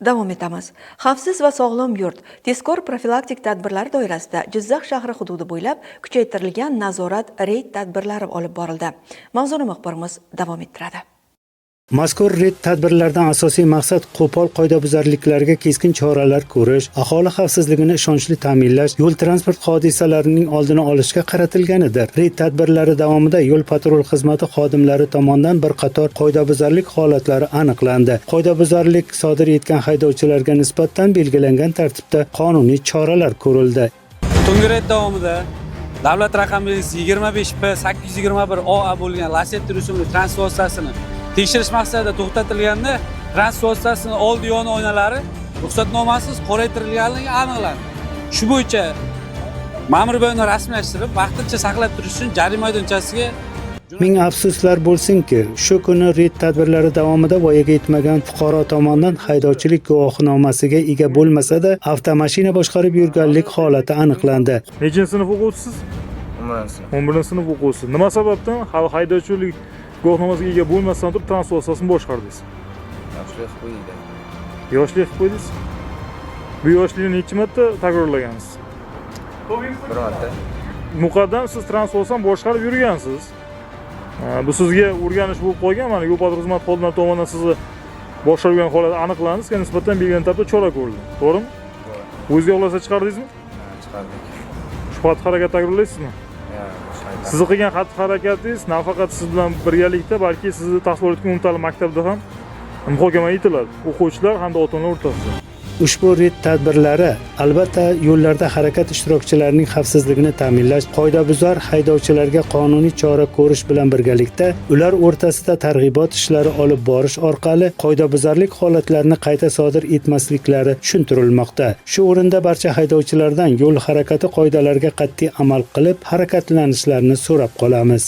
Davom etamiz. Xavfsiz va sog'lom yurt tezkor profilaktik tadbirlar doirasida Jizzax shahri hududi bo'ylab kuchaytirilgan nazorat reyd tadbirlari olib borildi. Mavzuni muxbirimiz davom ettiradi. Mazkur reyd tadbirlardan asosiy maqsad qo'pol qoidabuzarliklarga keskin choralar ko'rish, aholi xavfsizligini ishonchli ta'minlash, yo'l transport hodisalarining oldini olishga qaratilganidir. Reyd tadbirlari davomida yo'l patrul xizmati xodimlari tomonidan bir qator qoidabuzarlik holatlari aniqlandi. Qoidabuzarlik sodir etgan haydovchilarga nisbatan belgilangan tartibda qonuniy choralar ko'rildi. Tungi reyd davomida davlat raqamingiz 25P821OA bo'lgan Lacetti rusumli transport vositasini tekshirish maqsadida to'xtatilganda transport vositasining oldi yon oynalari ruxsatnomasiz qoraytirilganligi aniqlandi. Shu bo'yicha ma'muriy bayonni rasmiylashtirib, vaqtincha saqlab turish uchun jarima maydonchasiga Ming afsuslar bo'lsinki, shu kuni reyd tadbirlari davomida voyaga yetmagan fuqaro tomonidan haydovchilik guvohnomasiga ega bo'lmasa-da, avtomashina boshqarib yurganlik holati aniqlandi. Nechinchi sinf o'quvchisiz? 11-sinf o'quvchisi. Nima sababdan haydovchilik guvohnomasiga ega bo'lmasdan turib transport vositasini boshqardingiz? Yoshlik qo'ydi. Yoshlik qo'ydingiz? Bu yoshlikni necha marta takrorlagansiz? Bir marta. Muqaddam siz transport vositasini boshqarib yurgansiz. Bu sizga o'rganish bo'lib qolgan, mana yo'l patrul xizmat xodimlari tomonidan sizni boshqargan holat aniqlandi, sizga nisbatan belgilangan tartibda chora ko'rildi. To'g'rimi? O'zingizga xulosa chiqardingizmi? Chiqardik. Shu xatti-harakat takrorlaysizmi? Siz qilgan xatti-harakatingiz nafaqat siz bilan birgalikda, balki sizni tahsil olayotgan umumta'lim maktabida ham muhokama etiladi. O'quvchilar hamda ota-onalar o'rtasida. Ushbu reyd tadbirlari albatta yo'llarda harakat ishtirokchilarining xavfsizligini ta'minlash, qoidabuzar haydovchilarga qonuniy chora ko'rish bilan birgalikda ular o'rtasida targ'ibot ishlari olib borish orqali qoidabuzarlik holatlarini qayta sodir etmasliklari tushuntirilmoqda. Shu o'rinda barcha haydovchilardan yo'l harakati qoidalariga qat'iy amal qilib, harakatlanishlarini so'rab qolamiz.